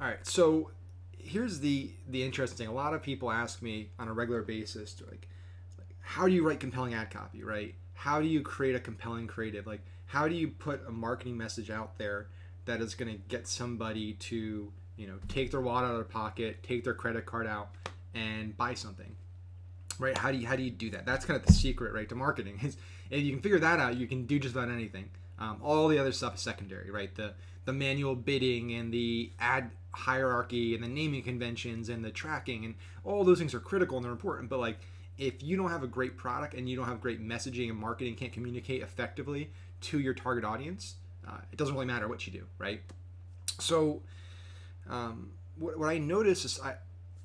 All right. So here's the interesting thing. A lot of people ask me on a regular basis, to how do you write compelling ad copy, right? How do you create a compelling creative? Like, how do you put a marketing message out there that is going to get somebody to, take their wallet out of their pocket, take their credit card out, and buy something, right? How do you do that? That's kind of the secret, right, to marketing. Is if you can figure that out, you can do just about anything. All the other stuff is secondary, right? The manual bidding and the ad hierarchy and the naming conventions and the tracking and all those things are critical and they're important. But like, if you don't have a great product and you don't have great messaging and marketing, can't communicate effectively to your target audience, it doesn't really matter what you do, right? So what I notice is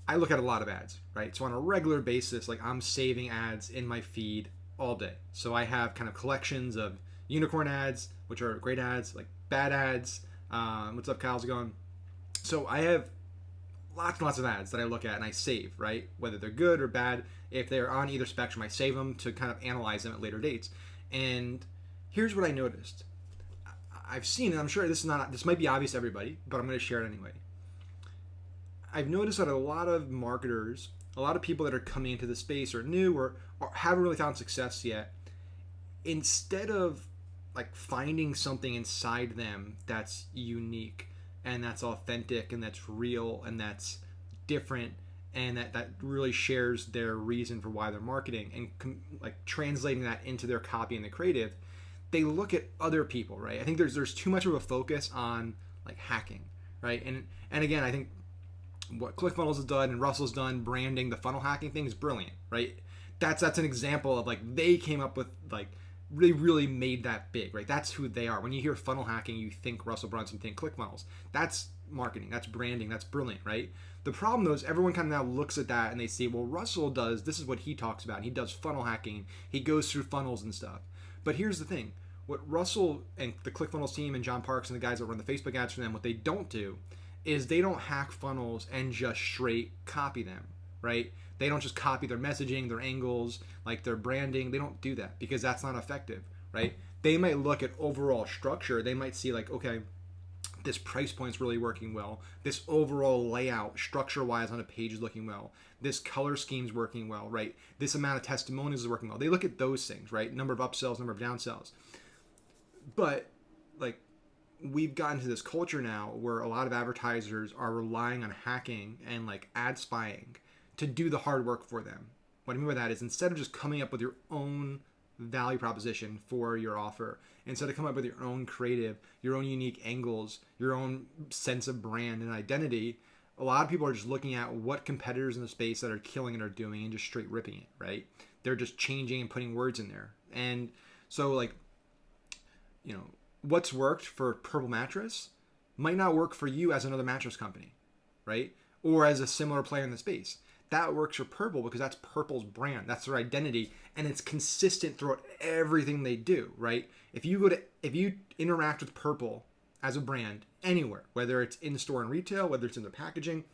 I look at a lot of ads, right? So on a regular basis, like I'm saving ads in my feed all day. So I have kind of collections of unicorn ads, which are great ads, like bad ads. What's up, Kyle's going? So I have lots and lots of ads that I look at and I save, right? Whether they're good or bad. If they're on either spectrum, I save them to kind of analyze them at later dates. And here's what I noticed. I've seen, and I'm sure this might be obvious to everybody, but I'm going to share it anyway. I've noticed that a lot of marketers, a lot of people that are coming into the space are new or haven't really found success yet, instead of like finding something inside them that's unique and that's authentic and that's real and that's different and that really shares their reason for why they're marketing and like translating that into their copy and the creative, they look at other people, right? I think there's too much of a focus on like hacking, right? And again, I think what ClickFunnels has done and Russell's done, branding the funnel hacking thing is brilliant, right? That's an example of like they came up with like really made that big, right? That's who they are. When you hear funnel hacking, you think Russell Brunson, think ClickFunnels. That's marketing, that's branding, that's brilliant, right? The problem though is everyone kind of now looks at that and they say, well, Russell does, this is what he talks about. He does funnel hacking, he goes through funnels and stuff. But here's the thing, what Russell and the ClickFunnels team and John Parks and the guys that run the Facebook ads for them, what they don't do is they don't hack funnels and just straight copy them, right? They don't just copy their messaging, their angles, like their branding. They don't do that because that's not effective, right? They might look at overall structure. They might see like, okay, this price point's really working well. This overall layout, structure-wise on a page is looking well. This color scheme's working well, right? This amount of testimonials is working well. They look at those things, right? Number of upsells, number of downsells. But like, we've gotten to this culture now where a lot of advertisers are relying on hacking and like ad spying to do the hard work for them. What I mean by that is instead of just coming up with your own value proposition for your offer, instead of coming up with your own creative, your own unique angles, your own sense of brand and identity, a lot of people are just looking at what competitors in the space that are killing it are doing and just straight ripping it, right? They're just changing and putting words in there. And so like, what's worked for Purple Mattress might not work for you as another mattress company, right? Or as a similar player in the space. That works for Purple because that's Purple's brand. That's their identity. And it's consistent throughout everything they do, right? If you interact with Purple as a brand anywhere, whether it's in store and retail, whether it's in their packaging,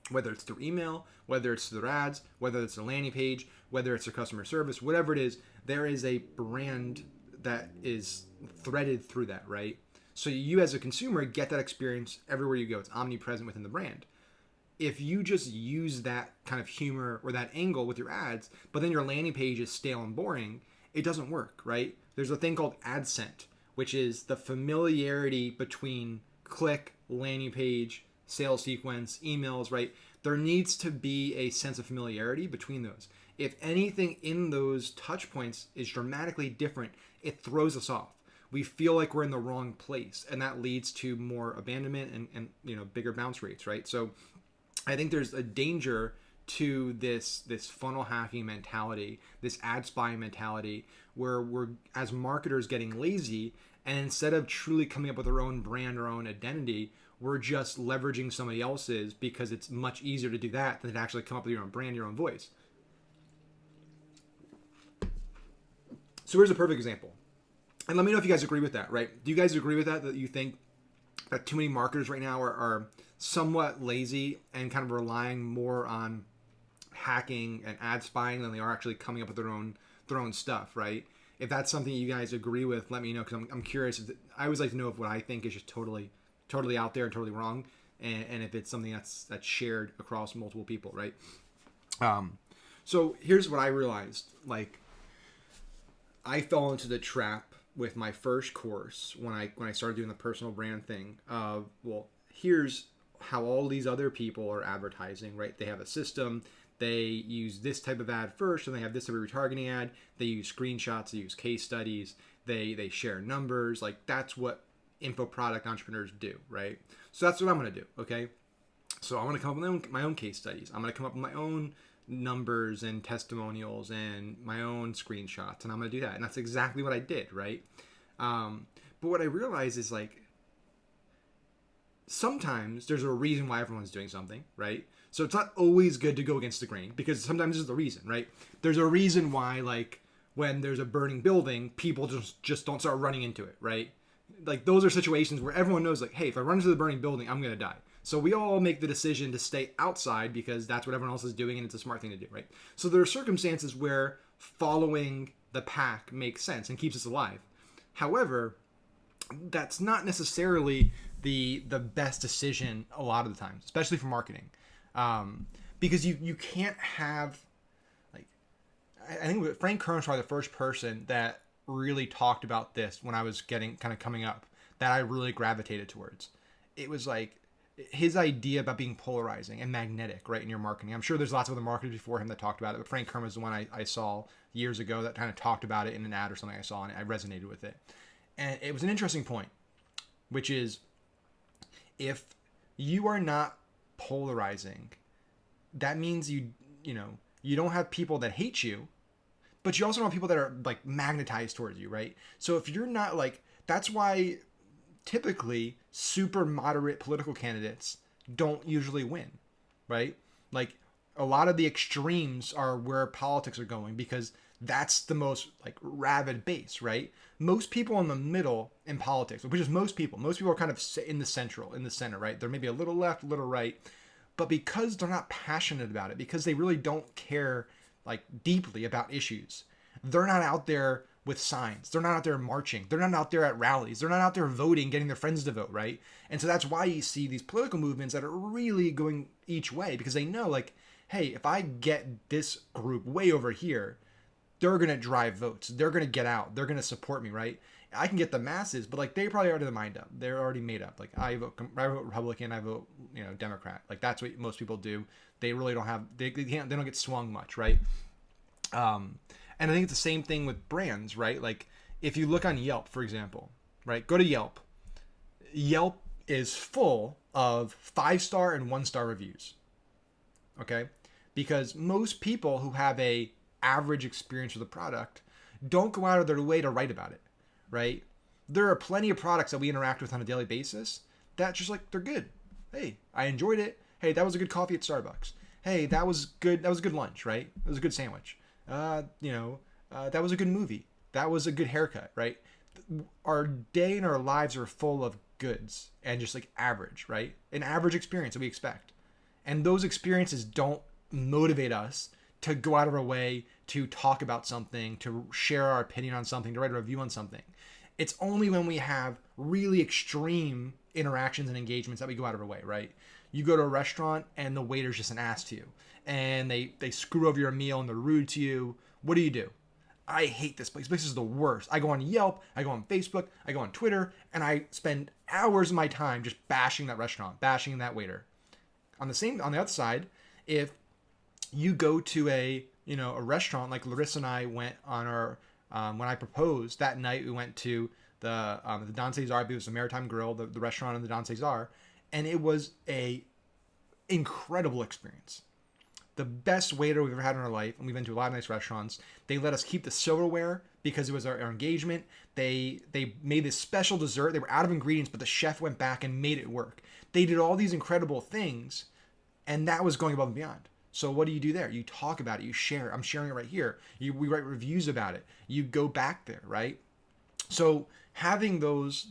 whether it's through email, whether it's through their ads, whether it's their landing page, whether it's their customer service, whatever it is, there is a brand that is threaded through that, right? So you as a consumer get that experience everywhere you go. It's omnipresent within the brand. If you just use that kind of humor or that angle with your ads, but then your landing page is stale and boring, it doesn't work, right? There's a thing called AdScent, which is the familiarity between click, landing page, sales sequence, emails, right? There needs to be a sense of familiarity between those. If anything in those touch points is dramatically different, it throws us off. We feel like we're in the wrong place, and that leads to more abandonment and bigger bounce rates, right? So I think there's a danger to this funnel hacking mentality, this ad spying mentality, where we're as marketers getting lazy, and instead of truly coming up with our own brand, our own identity, we're just leveraging somebody else's because it's much easier to do that than to actually come up with your own brand, your own voice. So here's a perfect example. And let me know if you guys agree with that, right? Do you guys agree with that you think that too many marketers right now are somewhat lazy and kind of relying more on hacking and ad spying than they are actually coming up with their own stuff, right? If that's something you guys agree with, let me know, because I'm curious. I always like to know if what I think is just totally out there and totally wrong. and if it's something that's shared across multiple people, right? So here's what I realized. Like, I fell into the trap with my first course when I started doing the personal brand thing of, well, here's how all these other people are advertising, right? They have a system. They use this type of ad first, and they have this type of retargeting ad. They use screenshots. They use case studies. They share numbers. Like, that's what info product entrepreneurs do, right? So that's what I'm going to do, okay? So I'm going to come up with my own case studies. I'm going to come up with my own numbers and testimonials and my own screenshots, and I'm going to do that. And that's exactly what I did, right? But what I realized is, like, sometimes there's a reason why everyone's doing something, right? So it's not always good to go against the grain, because sometimes there's the reason, right? There's a reason why, like, when there's a burning building, people just don't start running into it, right? Like, those are situations where everyone knows, like, hey, if I run into the burning building, I'm going to die. So we all make the decision to stay outside because that's what everyone else is doing, and it's a smart thing to do, right? So there are circumstances where following the pack makes sense and keeps us alive. However, that's not necessarily the best decision a lot of the times, especially for marketing, because you can't have, like, I think Frank Kern was probably the first person that really talked about this when I was coming up, that I really gravitated towards. It was like his idea about being polarizing and magnetic, right, in your marketing. I'm sure there's lots of other marketers before him that talked about it, but Frank Kern was the one I saw years ago that kind of talked about it in an ad or something I saw, and I resonated with it. And it was an interesting point, which is, if you are not polarizing, that means you don't have people that hate you, but you also don't have people that are, like, magnetized towards you, right? So if you're not, like, that's why typically super moderate political candidates don't usually win, right? Like, a lot of the extremes are where politics are going, because that's the most, like, rabid base, right? Most people in the middle in politics, which is most people are kind of in the center, right? They're maybe a little left, a little right, but because they're not passionate about it, because they really don't care, like, deeply about issues, they're not out there with signs. They're not out there marching. They're not out there at rallies. They're not out there voting, getting their friends to vote, right? And so that's why you see these political movements that are really going each way, because they know, like, hey, if I get this group way over here, they're going to drive votes. They're going to get out. They're going to support me, right? I can get the masses, but, like, they probably already have the mind up. They're already made up. Like, I vote Republican, I vote, Democrat. Like, that's what most people do. They really don't have, they don't get swung much, right? And I think it's the same thing with brands, right? Like, if you look on Yelp, for example, right? Go to Yelp. Yelp is full of 5-star and 1-star reviews. Okay? Because most people who have a average experience with a product don't go out of their way to write about it, right? There are plenty of products that we interact with on a daily basis that just, like, they're good. Hey, I enjoyed it. Hey, that was a good coffee at Starbucks. Hey, that was good. That was a good lunch, right? It was a good sandwich. That was a good movie. That was a good haircut, right? Our day and our lives are full of goods and just, like, average, right? An average experience that we expect. And those experiences don't motivate us to go out of our way to talk about something, to share our opinion on something, to write a review on something. It's only when we have really extreme interactions and engagements that we go out of our way, right? You go to a restaurant and the waiter's just an ass to you, and they screw over your meal and they're rude to you. What do? I hate this place. This place is the worst. I go on Yelp, I go on Facebook, I go on Twitter, and I spend hours of my time just bashing that restaurant, bashing that waiter. On the other side, if you go to a restaurant, like Larissa and I went on our, when I proposed that night, we went to the Don Cesar. It was the Maritime Grill, the restaurant in the Don Cesar, and it was a incredible experience. The best waiter we've ever had in our life, and we've been to a lot of nice restaurants. They let us keep the silverware because it was our engagement. They made this special dessert. They were out of ingredients, but the chef went back and made it work. They did all these incredible things, and that was going above and beyond. So what do you do there? You talk about it. You share. I'm sharing it right here. We write reviews about it. You go back there, right? So having those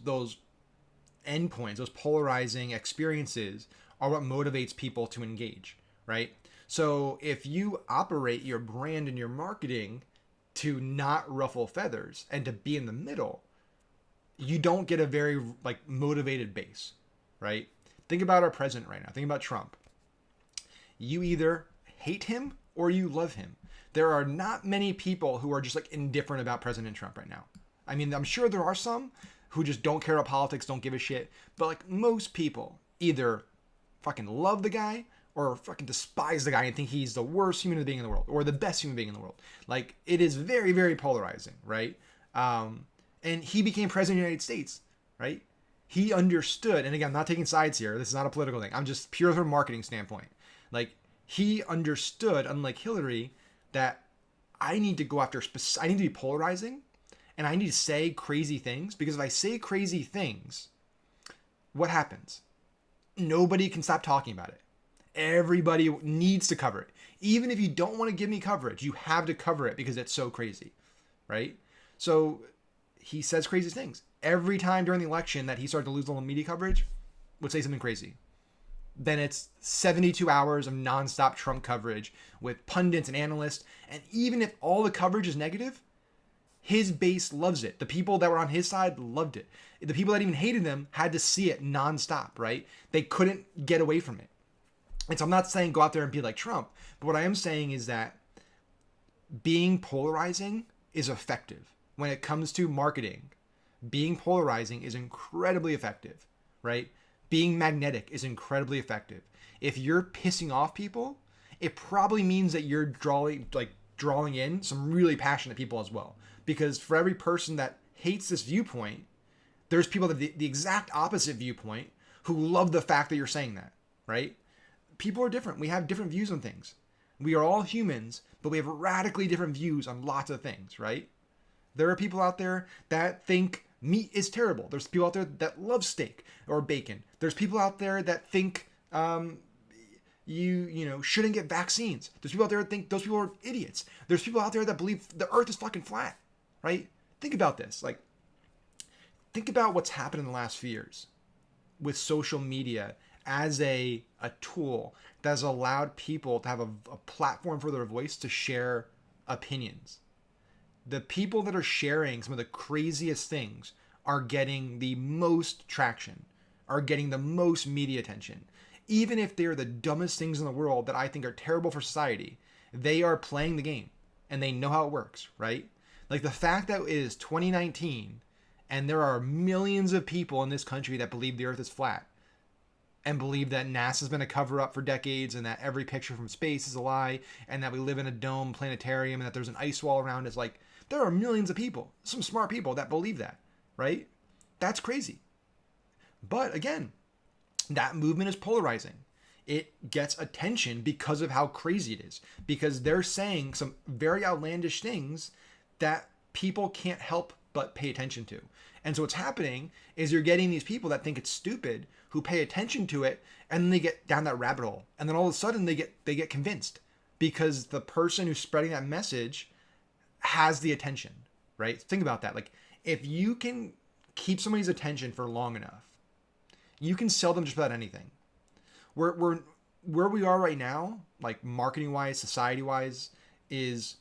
endpoints, those polarizing experiences, are what motivates people to engage, right? So if you operate your brand and your marketing to not ruffle feathers and to be in the middle, you don't get a very, like, motivated base, right? Think about our president right now. Think about Trump. You either hate him or you love him. There are not many people who are just like indifferent about President Trump right now. I mean, I'm sure there are some who just don't care about politics, don't give a shit. But like most people either fucking love the guy or fucking despise the guy and think he's the worst human being in the world or the best human being in the world. Like, it is very, very polarizing, right? And he became president of the United States, right? He understood, and again, I'm not taking sides here. This is not a political thing. I'm just pure from a marketing standpoint. Like, he understood, unlike Hillary, that I need to go after, I need to be polarizing, and I need to say crazy things, because if I say crazy things, what happens? Nobody can stop talking about it. Everybody needs to cover it. Even if you don't want to give me coverage, you have to cover it because it's so crazy, right? So he says crazy things. Every time during the election that he started to lose a little media coverage, would say something crazy. Then it's 72 hours of nonstop Trump coverage with pundits and analysts. And even if all the coverage is negative, his base loves it. The people that were on his side loved it. The people that even hated him had to see it nonstop, right? They couldn't get away from it. And so I'm not saying go out there and be like Trump, but what I am saying is that being polarizing is effective. When it comes to marketing, being polarizing is incredibly effective, right? Being magnetic is incredibly effective. If you're pissing off people, it probably means that you're drawing in some really passionate people as well. Because for every person that hates this viewpoint, there's people that the exact opposite viewpoint who love the fact that you're saying that, right? People are different. We have different views on things. We are all humans, but we have radically different views on lots of things, right? There are people out there that think meat is terrible. There's people out there that love steak or bacon. There's people out there that think you shouldn't get vaccines. There's people out there that think those people are idiots. There's people out there that believe the earth is fucking flat, right? Think about this. Like, think about what's happened in the last few years with social media as a tool that has allowed people to have a platform for their voice to share opinions. The people that are sharing some of the craziest things are getting the most traction, are getting the most media attention. Even if they're the dumbest things in the world that I think are terrible for society, they are playing the game and they know how it works, right? Like the fact that it is 2019 and there are millions of people in this country that believe the earth is flat and believe that NASA's been a cover up for decades and that every picture from space is a lie and that we live in a dome planetarium and that there's an ice wall around us. Like, there are millions of people, some smart people that believe that, right? That's crazy. But again, that movement is polarizing. It gets attention because of how crazy it is, because they're saying some very outlandish things that people can't help but pay attention to. And so what's happening is you're getting these people that think it's stupid who pay attention to it, and then they get down that rabbit hole. And then all of a sudden they get convinced because the person who's spreading that message has the attention, right? Think about that. Like, if you can keep somebody's attention for long enough, you can sell them just about anything. We're where we are right now, like marketing wise, society wise, is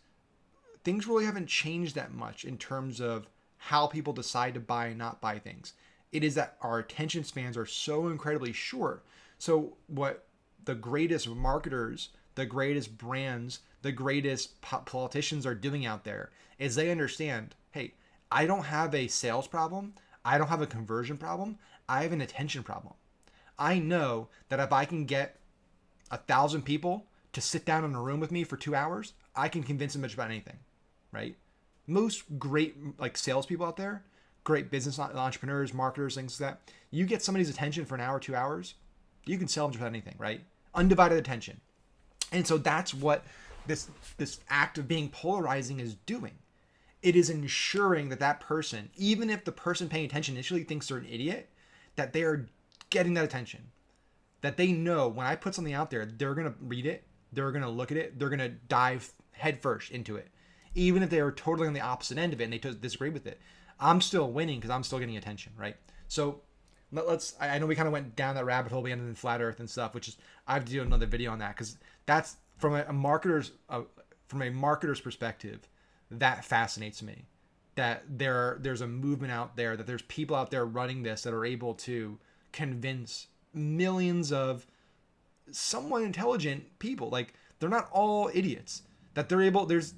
things really haven't changed that much in terms of how people decide to buy and not buy things. It is that our attention spans are so incredibly short. So what the greatest marketers, the greatest brands, the greatest politicians are doing out there is they understand, hey, I don't have a sales problem. I don't have a conversion problem. I have an attention problem. I know that if I can get 1,000 people to sit down in a room with me for 2 hours, I can convince them about anything, right? Most great like salespeople out there, great business entrepreneurs, marketers, things like that, you get somebody's attention for an hour, 2 hours, you can sell them just about anything, right? Undivided attention. And so that's what this act of being polarizing is doing. It is ensuring that that person, even if the person paying attention initially thinks they're an idiot, that they are getting that attention. That they know when I put something out there, they're going to read it, they're going to look at it, they're going to dive headfirst into it. Even if they are totally on the opposite end of it and they disagree with it, I'm still winning because I'm still getting attention, right? So I know we kind of went down that rabbit hole, we ended in flat earth and stuff, which is, I have to do another video on that because that's from a marketer's perspective, that fascinates me. That there's a movement out there, that there's people out there running this that are able to convince millions of somewhat intelligent people. Like, they're not all idiots. That they're able, there's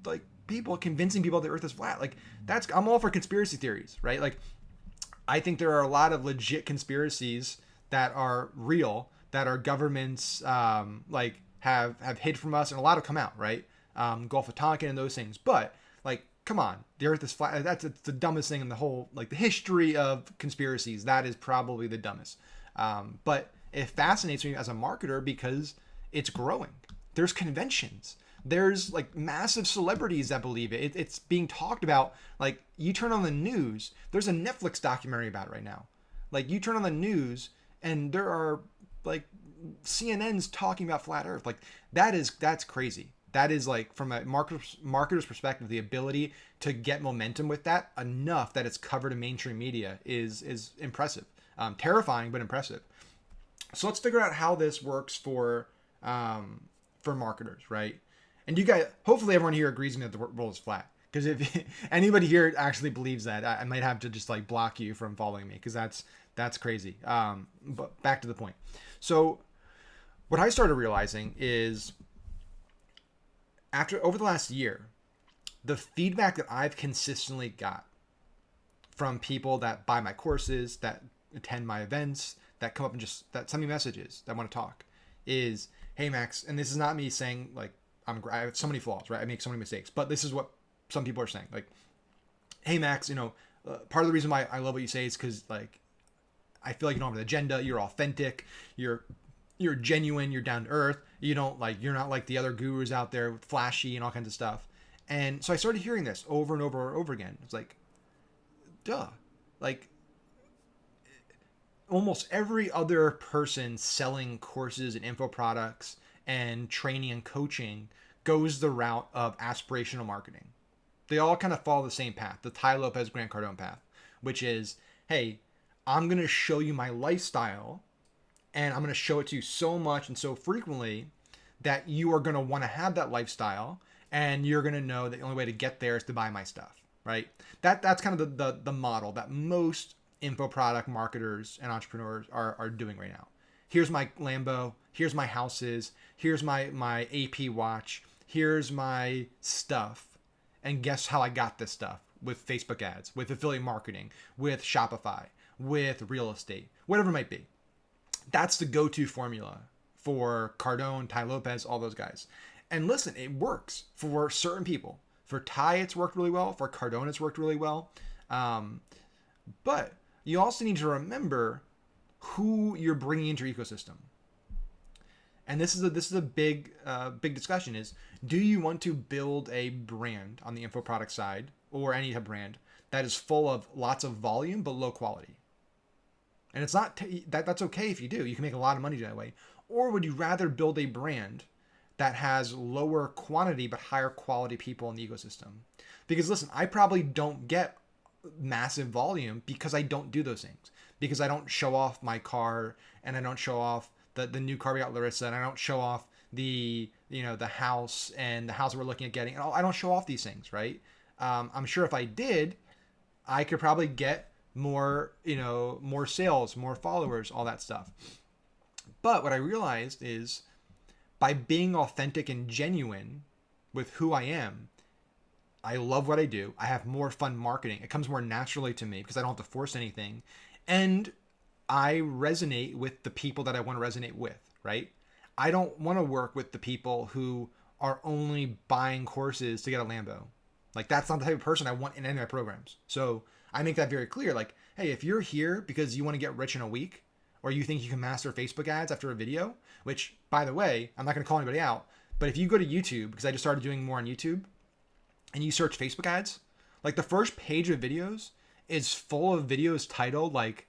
like people convincing people the earth is flat. Like, I'm all for conspiracy theories, right? Like, I think there are a lot of legit conspiracies that are real, that our governments like have hid from us, and a lot have come out, right? Gulf of Tonkin and those things. But like, come on, the earth is flat. It's the dumbest thing in the whole, like, the history of conspiracies. That is probably the dumbest. But it fascinates me as a marketer because it's growing. There's conventions. There's like massive celebrities that believe it. It's being talked about. Like, you turn on the news, there's a Netflix documentary about it right now. Like, you turn on the news and there are like CNN's talking about flat earth. Like, that's crazy. That is, like, from a marketer's perspective, the ability to get momentum with that enough that it's covered in mainstream media is impressive. Terrifying, but impressive. So let's figure out how this works for marketers, right? And you guys, hopefully everyone here agrees with me that the world is flat. Because if anybody here actually believes that, I might have to just like block you from following me, because that's crazy. But back to the point. So what I started realizing is, over the last year, the feedback that I've consistently got from people that buy my courses, that attend my events, that come up and that send me messages, that want to talk, is, hey Max, and this is not me saying like I have so many flaws, right? I make so many mistakes, but this is what some people are saying, like, hey Max, part of the reason why I love what you say is because, like, I feel like you don't have an agenda, you're authentic, you're genuine, you're down to earth, you're not like the other gurus out there with flashy and all kinds of stuff. And so I started hearing this over and over and over again. It's like, duh. Like, almost every other person selling courses and info products and training and coaching goes the route of aspirational marketing. They all kind of follow the same path, the Tai Lopez Grant Cardone path, which is, hey, I'm going to show you my lifestyle, and I'm going to show it to you so much and so frequently that you are going to want to have that lifestyle, and you're going to know that the only way to get there is to buy my stuff, right? That's kind of the model that most info product marketers and entrepreneurs are doing right now. Here's my Lambo, here's my houses, here's my AP watch, here's my stuff, and guess how I got this stuff? With Facebook ads, with affiliate marketing, with Shopify, with real estate, whatever it might be. That's the go-to formula for Cardone, Tai Lopez, all those guys. And listen, it works for certain people. For Tai, it's worked really well. For Cardone, it's worked really well. But you also need to remember who you're bringing into your ecosystem. And this is a big discussion, is, do you want to build a brand on the info product side, or any type of brand, that is full of lots of volume but low quality? And it's not that's okay if you do. You can make a lot of money that way. Or would you rather build a brand that has lower quantity but higher quality people in the ecosystem? Because listen, I probably don't get massive volume because I don't do those things. Because I don't show off my car, and I don't show off the new car we got Larissa, and I don't show off the house and the house we're looking at getting. I don't show off these things, right? I'm sure if I did, I could probably get more sales, more followers, all that stuff. But what I realized is, by being authentic and genuine with who I am, I love what I do. I have more fun marketing. It comes more naturally to me because I don't have to force anything. And I resonate with the people that I want to resonate with, right? I don't want to work with the people who are only buying courses to get a Lambo. Like, that's not the type of person I want in any of my programs. So I make that very clear. Like, hey, if you're here because you want to get rich in a week, or you think you can master Facebook ads after a video, which, by the way, I'm not going to call anybody out, but if you go to YouTube, because I just started doing more on YouTube, and you search Facebook ads, like, the first page of videos is full of videos titled, like,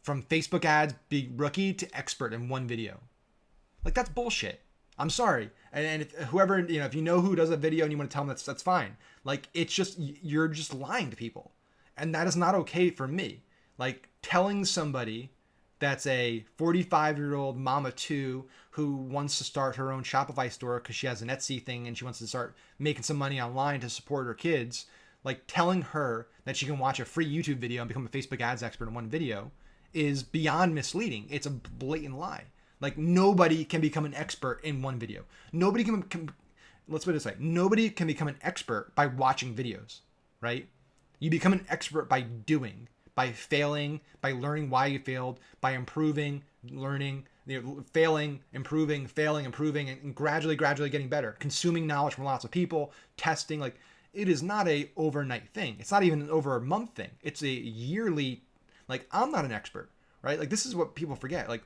from Facebook ads, be rookie to expert in one video. Like, that's bullshit. I'm sorry. And if whoever, if you know who does a video and you want to tell them, that's fine. Like, it's just, you're just lying to people. And that is not okay for me. Like, telling somebody that's a 45-year-old mama too, who wants to start her own Shopify store because she has an Etsy thing and she wants to start making some money online to support her kids, like, telling her that she can watch a free YouTube video and become a Facebook ads expert in one video is beyond misleading. It's a blatant lie. Like, nobody can become an expert in one video. Nobody can let's put it this way. Nobody can become an expert by watching videos, right? You become an expert by doing, by failing, by learning why you failed, by improving, learning, failing, improving, and gradually getting better. Consuming knowledge from lots of people, testing. Like, it is not a overnight thing. It's not even an over a month thing. It's a yearly, like, I'm not an expert, right? Like, this is what people forget. Like,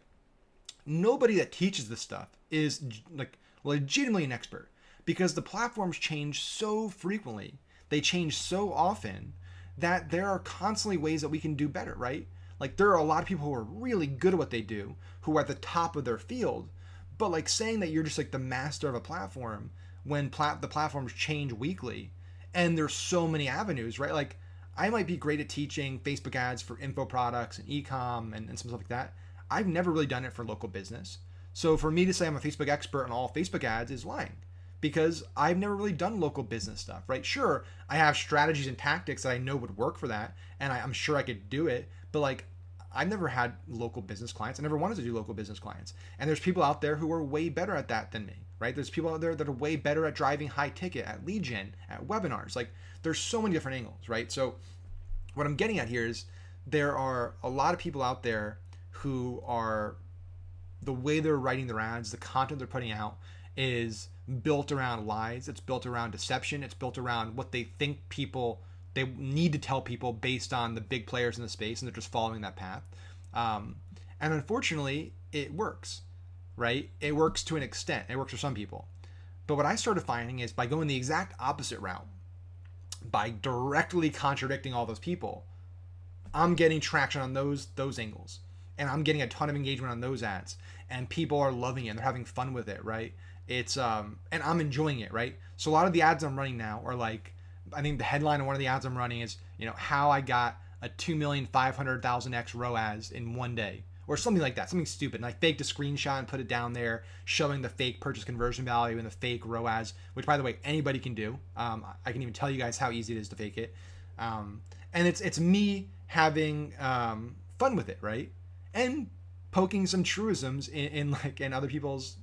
nobody that teaches this stuff is like legitimately an expert, because the platforms change so frequently. They change so often that there are constantly ways that we can do better, right? Like, there are a lot of people who are really good at what they do, who are at the top of their field, but like saying that you're just like the master of a platform when the platforms change weekly and there's so many avenues, right? Like, I might be great at teaching Facebook ads for info products and e-com and some stuff like that. I've never really done it for local business. So for me to say I'm a Facebook expert on all Facebook ads is lying, because I've never really done local business stuff, right? Sure, I have strategies and tactics that I know would work for that, and I'm sure I could do it, but like, I've never had local business clients. I never wanted to do local business clients. And there's people out there who are way better at that than me, right? There's people out there that are way better at driving high ticket, at lead gen, at webinars. Like, there's so many different angles, right? So what I'm getting at here is there are a lot of people out there who are, the way they're writing their ads, the content they're putting out is built around lies. It's built around deception. It's built around what they think they need to tell people based on the big players in the space, and they're just following that path. And unfortunately, it works, right? It works to an extent. It works for some people. But what I started finding is by going the exact opposite route, by directly contradicting all those people, I'm getting traction on those angles. And I'm getting a ton of engagement on those ads. And people are loving it, and they're having fun with it, right? It's and I'm enjoying it, right? So a lot of the ads I'm running now are like, I think the headline of one of the ads I'm running is, how I got a 2,500,000x ROAS in one day, or something like that, something stupid. And I faked a screenshot and put it down there showing the fake purchase conversion value and the fake ROAS, which, by the way, anybody can do. I can even tell you guys how easy it is to fake it. And it's me having fun with it, right? And poking some truisms in other people's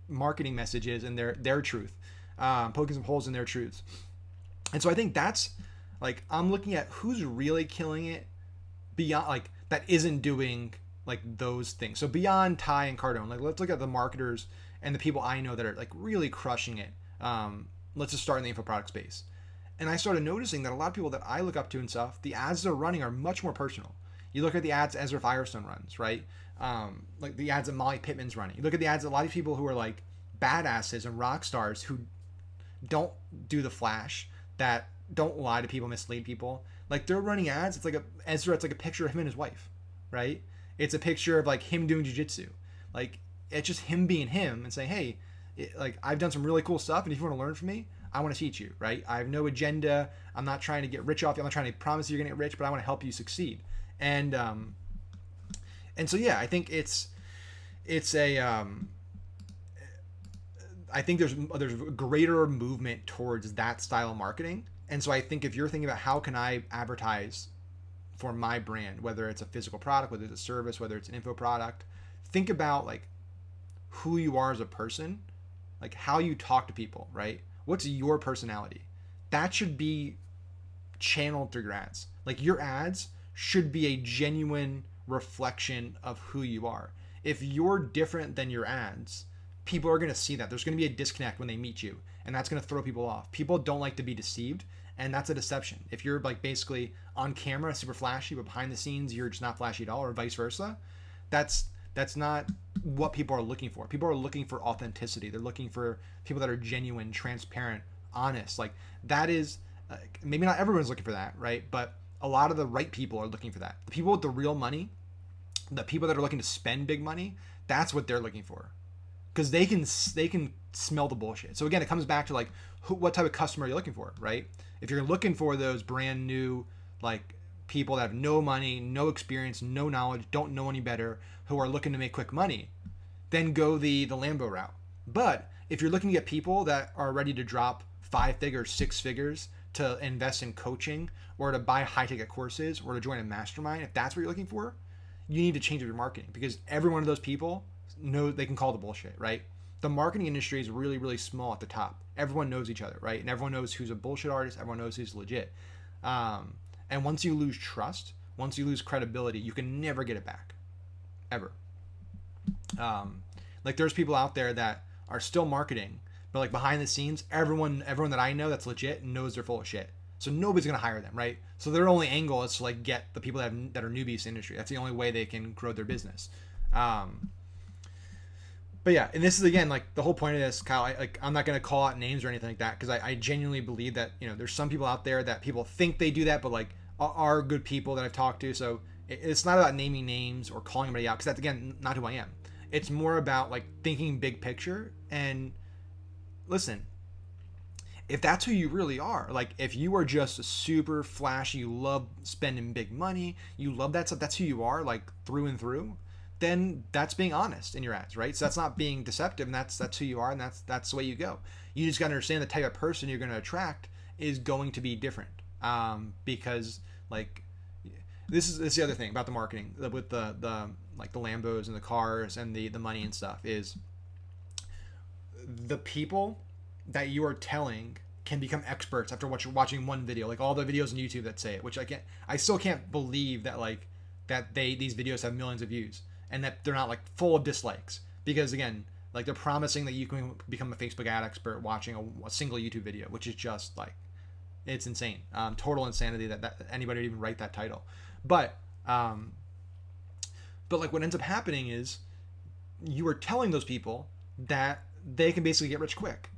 marketing messages and their truth, poking some holes in their truths. And so I think that's, like, I'm looking at who's really killing it beyond, like, that isn't doing like those things. So beyond Ty and Cardone, like, let's look at the marketers and the people I know that are like really crushing it. Let's just start in the info product space. And I started noticing that a lot of people that I look up to and stuff, the ads they're running are much more personal. You look at the ads Ezra Firestone runs, right? Like the ads that Molly Pittman's running. You look at the ads that a lot of people who are like badasses and rock stars who don't do the flash, that don't lie to people, mislead people. Like, they're running ads. It's like it's like a picture of him and his wife, right? It's a picture of like him doing jiu-jitsu. Like, it's just him being him and saying, hey, like, I've done some really cool stuff, and if you want to learn from me, I want to teach you, right? I have no agenda. I'm not trying to get rich off you. I'm not trying to promise you're going to get rich, but I want to help you succeed. And so, yeah, I think it's a, I think there's a greater movement towards that style of marketing. And so I think if you're thinking about how can I advertise for my brand, whether it's a physical product, whether it's a service, whether it's an info product, think about like who you are as a person, like how you talk to people, right? What's your personality? That should be channeled through your ads. Like, your ads should be a genuine reflection of who you are. If you're different than your ads, people are going to see that. There's going to be a disconnect when they meet you, and that's going to throw people off. People don't like to be deceived, and that's a deception. If you're like basically on camera super flashy, but behind the scenes you're just not flashy at all, or vice versa, that's not what people are looking for. People are looking for authenticity. They're looking for people that are genuine, transparent, honest. Like, that is maybe not everyone's looking for that, right? But a lot of the right people are looking for that. The people with the real money, the people that are looking to spend big money, that's what they're looking for, because they can smell the bullshit. So again, it comes back to like what type of customer you're looking for, right? If you're looking for those brand new, like, people that have no money, no experience, no knowledge, don't know any better, who are looking to make quick money, then go the Lambo route. But if you're looking to get people that are ready to drop 5 figures, 6 figures to invest in coaching, or to buy high ticket courses, or to join a mastermind, if that's what you're looking for, you need to change up your marketing, because every one of those people know they can call the bullshit, right? The marketing industry is really, really small at the top. Everyone knows each other, right? And everyone knows who's a bullshit artist. Everyone knows who's legit. And once you lose trust, once you lose credibility, you can never get it back, ever. Like there's people out there that are still marketing, but like behind the scenes, everyone that I know that's legit knows they're full of shit. So nobody's gonna hire them, right? So their only angle is to like get the people that are newbies to the industry. That's the only way they can grow their business. But yeah, and this is again like the whole point of this, Kyle. I'm not gonna call out names or anything like that, because I genuinely believe that, you know, there's some people out there that people think they do that, but like are good people that I've talked to. So it's not about naming names or calling anybody out, because that's again not who I am. It's more about like thinking big picture. And listen, if that's who you really are, like if you are just a super flashy, you love spending big money, you love that stuff, that's who you are, like through and through, then that's being honest in your ads, right? So that's not being deceptive, and that's who you are, and that's the way you go. You just got to understand the type of person you're going to attract is going to be different, because like this is the other thing about the marketing with the like the Lambos and the cars and the money and stuff, is the people that you are telling can become experts after watching one video, like all the videos on YouTube that say it, which I still can't believe that like that these videos have millions of views and that they're not like full of dislikes, because again, like they're promising that you can become a Facebook ad expert watching a single YouTube video, which is just like, it's insane. Total insanity that anybody would even write that title. But like what ends up happening is you are telling those people that they can basically get rich quick,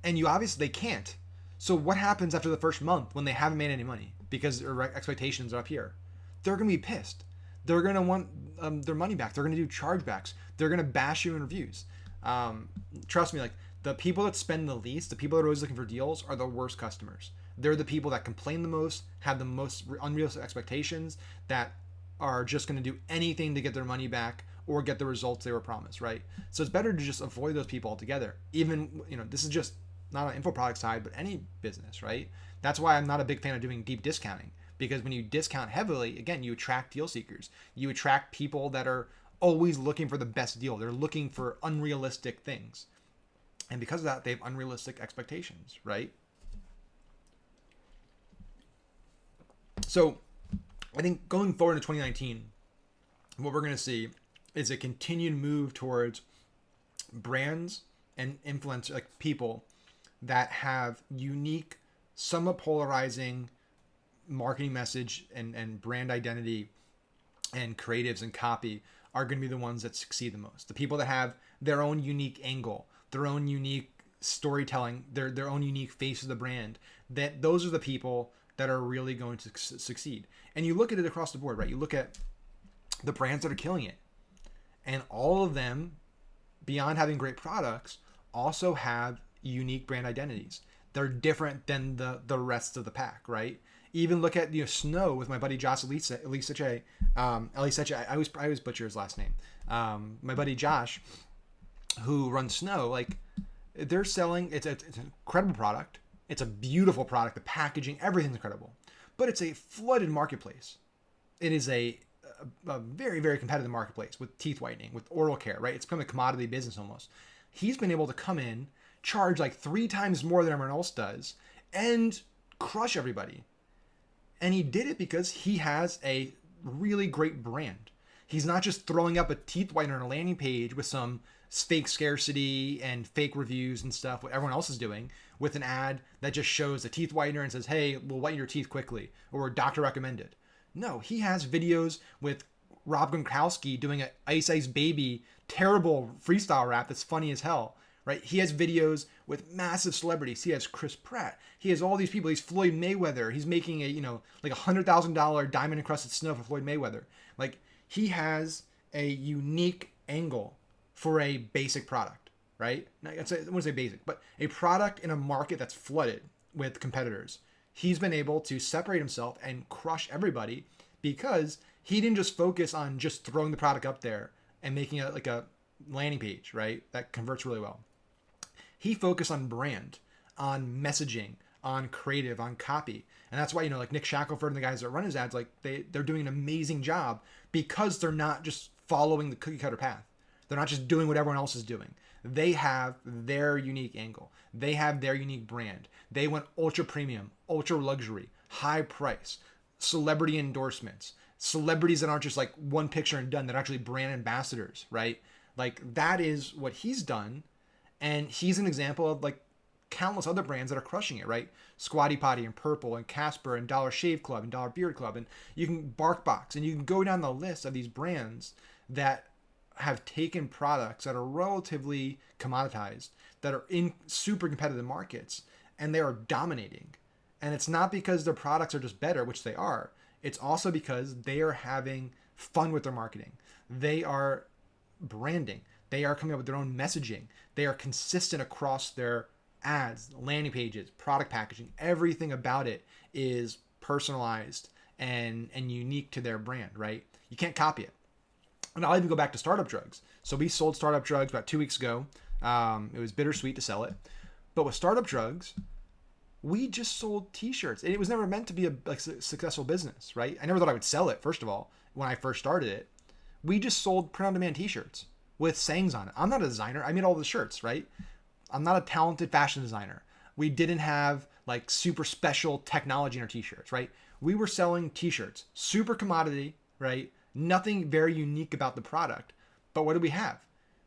and you obviously they can't. So what happens after the first month when they haven't made any money because their expectations are up here? They're going to be pissed. They're going to want their money back. They're going to do chargebacks. They're going to bash you in reviews. Trust me, like the people that spend the least, the people that are always looking for deals, are the worst customers. They're the people that complain the most, have the most unrealistic expectations, that are just going to do anything to get their money back or get the results they were promised, right? So it's better to just avoid those people altogether. Even, you know, this is just not on info product side, but any business, right? That's why I'm not a big fan of doing deep discounting, because when you discount heavily, again, you attract deal seekers. You attract people that are always looking for the best deal. They're looking for unrealistic things. And because of that, they have unrealistic expectations, right? So I think going forward into 2019, what we're going to see is a continued move towards brands and influencers, like people that have unique, somewhat polarizing marketing message and brand identity and creatives and copy are going to be the ones that succeed the most. The people that have their own unique angle, their own unique storytelling, their own unique face of the brand, that those are the people that are really going to succeed. And you look at it across the board, right? You look at the brands that are killing it, and all of them, beyond having great products, also have unique brand identities. They're different than the rest of the pack, right? Even look at, you know, Snow with my buddy Josh Elisache. I always butcher his last name. My buddy Josh, who runs Snow, like they're selling. It's an incredible product. It's a beautiful product. The packaging, everything's incredible, but it's a flooded marketplace. It is a very, very competitive marketplace with teeth whitening, with oral care, right? It's become a commodity business almost. He's been able to come in, charge like 3 times more than everyone else does, and crush everybody. And he did it because he has a really great brand. He's not just throwing up a teeth whitener on a landing page with some fake scarcity and fake reviews and stuff, what everyone else is doing, with an ad that just shows a teeth whitener and says, hey, we'll whiten your teeth quickly, or doctor recommended. No, he has videos with Rob Gronkowski doing an Ice Ice Baby terrible freestyle rap that's funny as hell, right? He has videos with massive celebrities. He has Chris Pratt. He has all these people. He's Floyd Mayweather. He's making a, like $100,000 diamond encrusted snow for Floyd Mayweather. Like, he has a unique angle for a basic product, right? I wouldn't say basic, but a product in a market that's flooded with competitors. He's been able to separate himself and crush everybody because he didn't just focus on just throwing the product up there and making it like a landing page, right? That converts really well. He focused on brand, on messaging, on creative, on copy. And that's why, like Nick Shackelford and the guys that run his ads, like they're doing an amazing job because they're not just following the cookie cutter path. They're not just doing what everyone else is doing. They have their unique angle. They have their unique brand. They went ultra premium, ultra luxury, high price, celebrity endorsements, celebrities that aren't just like one picture and done, that are actually brand ambassadors, right? Like that is what he's done. And he's an example of like countless other brands that are crushing it, right? Squatty Potty and Purple and Casper and Dollar Shave Club and Dollar Beard Club. And you can BarkBox, and you can go down the list of these brands that have taken products that are relatively commoditized, that are in super competitive markets, and they are dominating. And it's not because their products are just better, which they are. It's also because they are having fun with their marketing. They are branding. They are coming up with their own messaging. They are consistent across their ads, landing pages, product packaging. Everything about it is personalized and unique to their brand, right? You can't copy it. And I'll even go back to Startup Drugs. So we sold Startup Drugs about 2 weeks ago. It was bittersweet to sell it. But with Startup Drugs, we just sold t-shirts. And it was never meant to be a successful business, right? I never thought I would sell it, first of all, when I first started it. We just sold print-on-demand t-shirts with sayings on it. I'm not a designer. I made all the shirts, right? I'm not a talented fashion designer. We didn't have like super special technology in our t-shirts, right? We were selling t-shirts, super commodity, right? Nothing very unique about the product. But what did we have?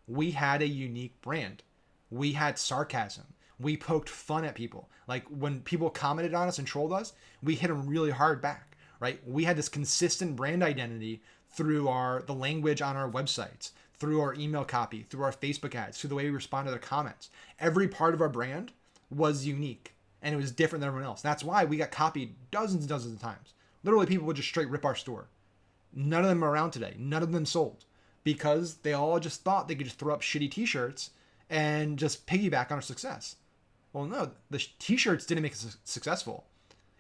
We had a unique brand. We had sarcasm. We poked fun at people. Like when people commented on us and trolled us, we hit them really hard back, right? We had this consistent brand identity through the language on our websites, through our email copy, through our Facebook ads, through the way we respond to their comments. Every part of our brand was unique and it was different than everyone else. That's why we got copied dozens and dozens of times. Literally, people would just straight rip our store. None of them are around today. None of them sold because they all just thought they could just throw up shitty t-shirts and just piggyback on our success. Well, no, the t-shirts didn't make us successful.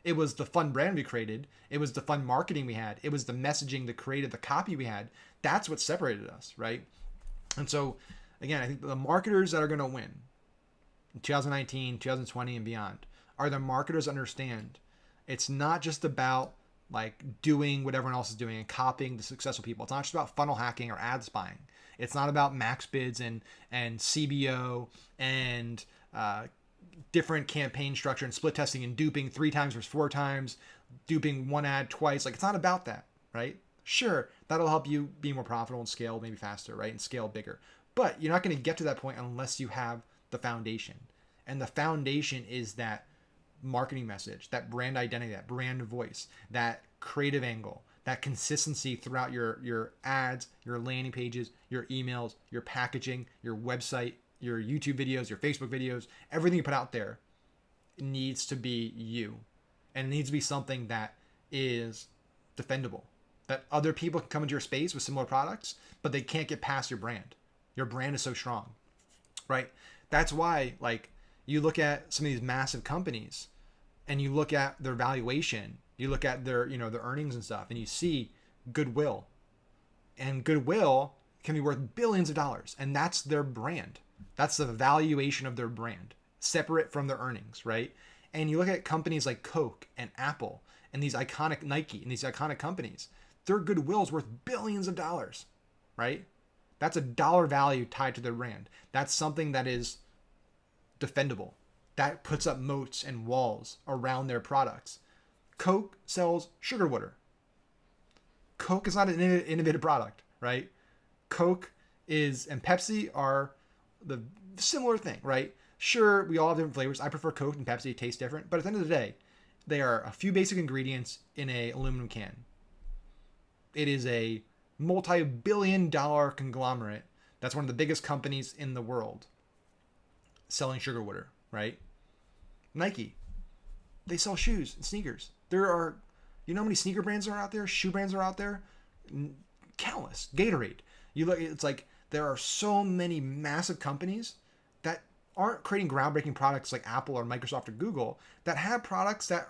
It was the fun brand we created. It was the fun marketing we had. It was the messaging, the creative, the copy we had. That's what separated us, right? And so, again, I think the marketers that are going to win in 2019, 2020, and beyond are the marketers that understand it's not just about like doing what everyone else is doing and copying the successful people. It's not just about funnel hacking or ad spying. It's not about max bids and CBO and different campaign structure and split testing and duping 3 times versus 4 times, duping one ad twice. Like, it's not about that, right? Sure, that'll help you be more profitable and scale maybe faster, right? And scale bigger. But you're not going to get to that point unless you have the foundation. And the foundation is that marketing message, that brand identity, that brand voice, that creative angle, that consistency throughout your ads, your landing pages, your emails, your packaging, your website, your YouTube videos, your Facebook videos, everything you put out there needs to be you. And it needs to be something that is defendable, that other people can come into your space with similar products, but they can't get past your brand. Your brand is so strong, right? That's why, like, you look at some of these massive companies and you look at their valuation, you look at their, their earnings and stuff, and you see goodwill. And goodwill can be worth billions of dollars. And that's their brand. That's the valuation of their brand, separate from their earnings, right? And you look at companies like Coke and Apple and these iconic Nike and these iconic companies, their goodwill is worth billions of dollars, right? That's a dollar value tied to their brand. That's something that is defendable. That puts up moats and walls around their products. Coke sells sugar water. Coke is not an innovative product, right? Coke and Pepsi are the similar thing, right? Sure, we all have different flavors. I prefer Coke and Pepsi. It tastes different. But at the end of the day, they are a few basic ingredients in a aluminum can. It is a multi-billion-dollar conglomerate that's one of the biggest companies in the world selling sugar water, right? Nike, they sell shoes and sneakers. There are, how many sneaker brands are out there? Shoe brands are out there? Countless. Gatorade. You look, it's like there are so many massive companies that aren't creating groundbreaking products like Apple or Microsoft or Google that have products that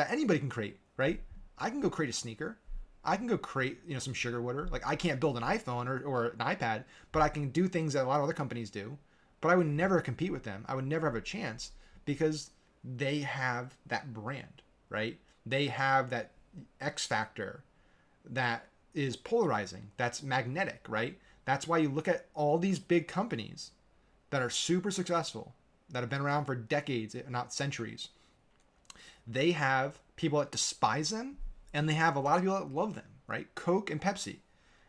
anybody can create, right? I can go create a sneaker. I can go create, some sugar water. Like, I can't build an iPhone or an iPad, but I can do things that a lot of other companies do. But I would never compete with them. I would never have a chance because they have that brand, right? They have that X factor that is polarizing, that's magnetic, right? That's why you look at all these big companies that are super successful, that have been around for decades, if not centuries. They have people that despise them, and they have a lot of people that love them, right? Coke and Pepsi.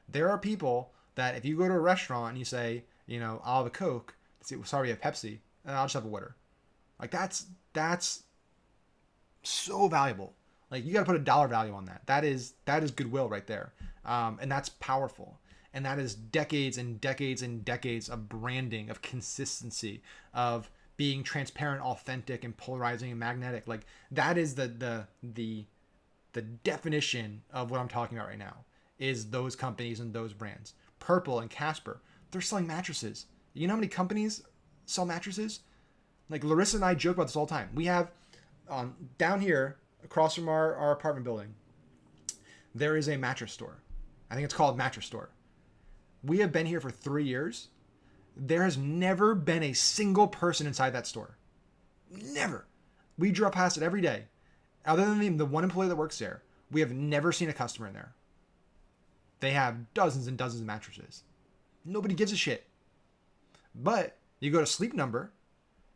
There are people that if you go to a restaurant and you say, I'll have a Coke, say, sorry, you have Pepsi, and I'll just have a water. Like that's so valuable. Like you got to put a dollar value on that. That is goodwill right there, and that's powerful. And that is decades and decades and decades of branding, of consistency, of being transparent, authentic, and polarizing and magnetic. Like that is the definition of what I'm talking about right now. Is those companies and those brands. Purple and Casper, they're selling mattresses. You know how many companies sell mattresses? Like Larissa and I joke about this all the time. We have down here across from our apartment building, there is a mattress store. I think it's called Mattress Store. We have been here for 3 years. There has never been a single person inside that store. Never. We drive past it every day. Other than the one employee that works there, we have never seen a customer in there. They have dozens and dozens of mattresses. Nobody gives a shit. But you go to Sleep Number,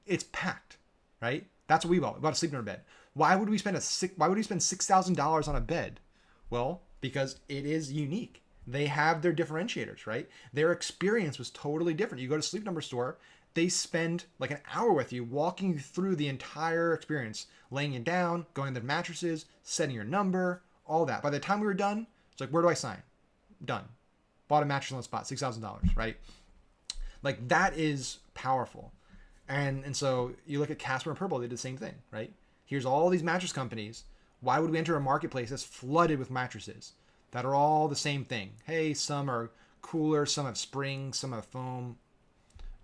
it's packed, right? That's what we bought. We bought a Sleep Number bed. Why would we spend $6,000 on a bed? Well, because it is unique. They have their differentiators, right? Their experience was totally different. You go to Sleep Number store, they spend like an hour with you, walking you through the entire experience, laying you down, going to the mattresses, setting your number, all that. By the time we were done, it's like, where do I sign? Done. Bought a mattress on the spot, $6,000, right? Like that is powerful. And so you look at Casper and Purple, they did the same thing, right? Here's all these mattress companies. Why would we enter a marketplace that's flooded with mattresses that are all the same thing? Hey, some are cooler, some have springs, some have foam.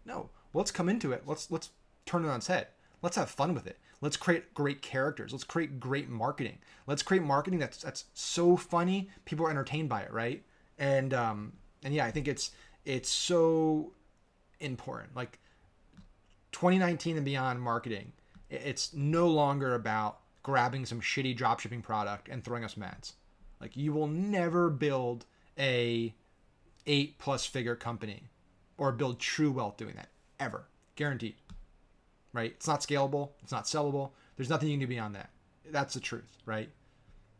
No, let's come into it. Let's turn it on its head. Let's have fun with it. Let's create great characters. Let's create great marketing. Let's create marketing that's so funny, people are entertained by it, right? And yeah, I think it's so important. Like 2019 and beyond marketing, it's no longer about grabbing some shitty dropshipping product and throwing us ads. Like you will never build a 8+ figure company or build true wealth doing that ever, guaranteed. Right? It's not scalable. It's not sellable. There's nothing you can do beyond that. That's the truth, right?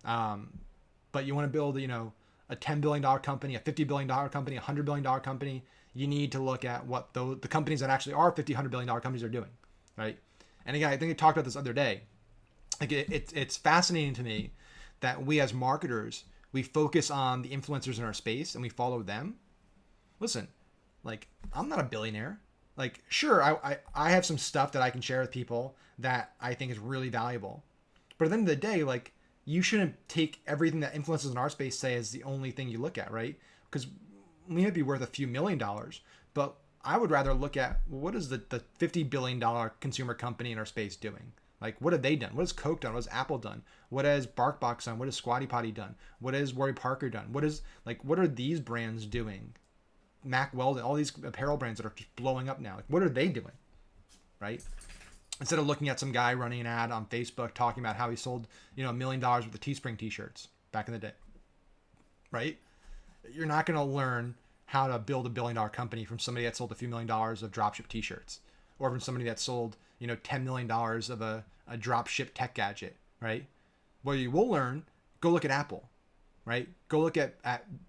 But you want to build, a $10 billion company, a $50 billion company, a $100 billion company. You need to look at what the companies that actually are $50, $100 billion companies are doing, right? And again, I think I talked about this the other day. Like it's fascinating to me that we as marketers, we focus on the influencers in our space and we follow them. Listen, like I'm not a billionaire. Like, sure, I have some stuff that I can share with people that I think is really valuable. But at the end of the day, like, you shouldn't take everything that influencers in our space say as the only thing you look at, right? Because we might be worth a few $1 million, but I would rather look at, well, what is the $50 billion consumer company in our space doing? Like, what have they done? What has Coke done? What has Apple done? What has BarkBox done? What has Squatty Potty done? What has Warby Parker done? What are these brands doing? Mack Weldon, all these apparel brands that are just blowing up now. Like, what are they doing? Right? Instead of looking at some guy running an ad on Facebook talking about how he sold, $1 million worth of Teespring t-shirts back in the day. Right? You're not going to learn how to build a $1 billion company from somebody that sold a few $1 million of dropship t-shirts, or from somebody that sold, $10 million of a dropship tech gadget, right? What you will learn, go look at Apple. Right? Go look at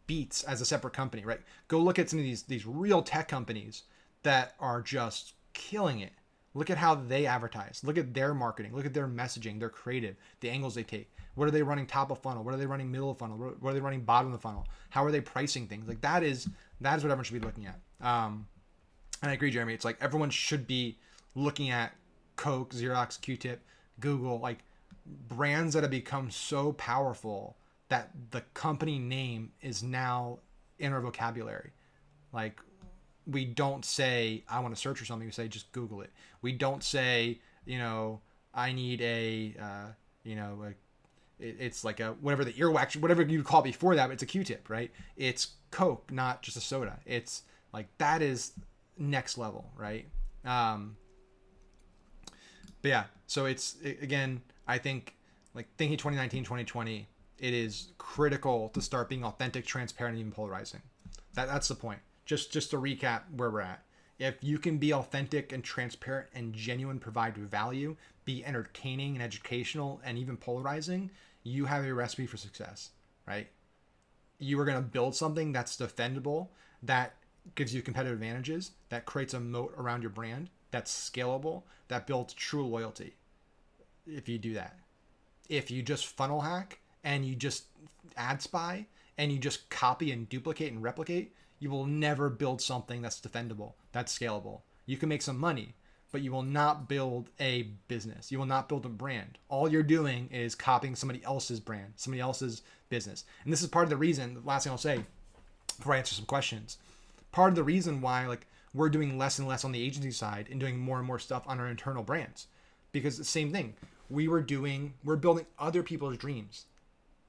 Beats as a separate company, right? Go look at some of these real tech companies that are just killing it. Look at how they advertise. Look at their marketing. Look at their messaging, their creative, the angles they take. What are they running top of funnel? What are they running middle of funnel? What are they running bottom of the funnel? How are they pricing things? Like that is what everyone should be looking at. And I agree, Jeremy. It's like everyone should be looking at Coke, Xerox, Q-Tip, Google, like brands that have become so powerful that the company name is now in our vocabulary. Like we don't say, I want to search for something. We say, just Google it. We don't say, I need it's like a, whatever the earwax, whatever you call it before that, but it's a Q-tip, right? It's Coke, not just a soda. It's like, that is next level, right? But yeah, so again, I think like thinking 2019, 2020, it is critical to start being authentic, transparent, and even polarizing. That's the point. Just to recap where we're at. If you can be authentic and transparent and genuine, provide value, be entertaining and educational and even polarizing, you have a recipe for success, right? You are going to build something that's defendable, that gives you competitive advantages, that creates a moat around your brand, that's scalable, that builds true loyalty. If you do that, if you just funnel hack and you just ad spy and you just copy and duplicate and replicate, you will never build something that's defendable, that's scalable. You can make some money, but you will not build a business. You will not build a brand. All you're doing is copying somebody else's brand, somebody else's business. And this is part of the reason, the last thing I'll say before I answer some questions, part of the reason why like we're doing less and less on the agency side and doing more and more stuff on our internal brands. Because the same thing, we're building other people's dreams,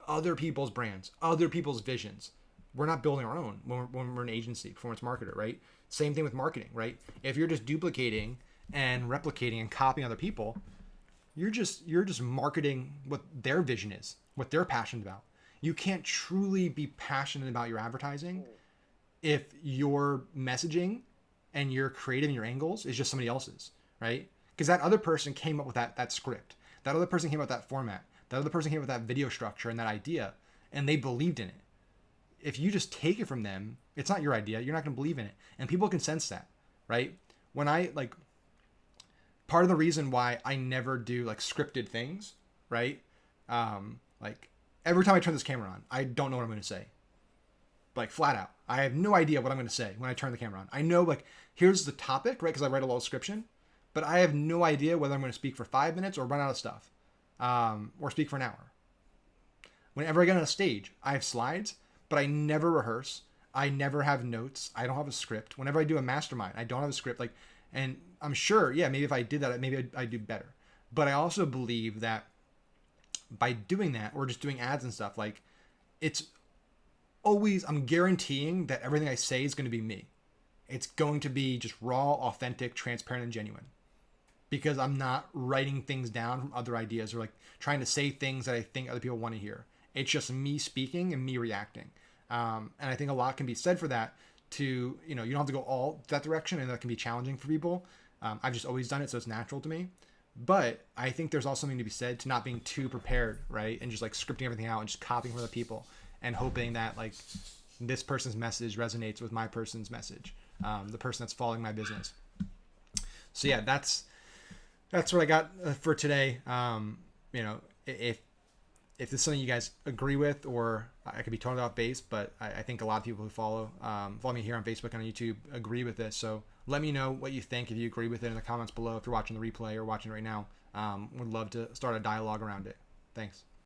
other people's brands, other people's visions. We're not building our own when we're an agency, performance marketer, right? Same thing with marketing, right? If you're just duplicating and replicating and copying other people, you're just marketing what their vision is, what they're passionate about. You can't truly be passionate about your advertising if your messaging and your creative and your angles is just somebody else's, right? Because that other person came up with that script. That other person came up with that format. That other person came up with that video structure and that idea, and they believed in it. If you just take it from them, it's not your idea. You're not going to believe in it. And people can sense that, right? When I part of the reason why I never do like scripted things, right? Like every time I turn this camera on, I don't know what I'm going to say. Like flat out. I have no idea what I'm going to say when I turn the camera on. I know like, here's the topic, right? Because I write a little description, but I have no idea whether I'm going to speak for 5 minutes or run out of stuff, or speak for an hour. Whenever I get on a stage, I have slides, but I never rehearse. I never have notes. I don't have a script. Whenever I do a mastermind, I don't have a script. Like, and I'm sure, yeah, maybe if I did that, maybe I'd do better. But I also believe that by doing that, or just doing ads and stuff, like it's always, I'm guaranteeing that everything I say is going to be me. It's going to be just raw, authentic, transparent, and genuine. Because I'm not writing things down from other ideas or like trying to say things that I think other people want to hear. It's just me speaking and me reacting. And I think a lot can be said for that to, you don't have to go all that direction, and that can be challenging for people. I've just always done it, so it's natural to me. But I think there's also something to be said to not being too prepared, right? And just like scripting everything out and just copying from other people and hoping that like this person's message resonates with my person's message, the person that's following my business. So yeah, that's what I got for today. If this is something you guys agree with, or I could be totally off base, but I think a lot of people who follow me here on Facebook and on YouTube agree with this. So let me know what you think, if you agree with it, in the comments below. If you're watching the replay or watching it right now, would love to start a dialogue around it. Thanks.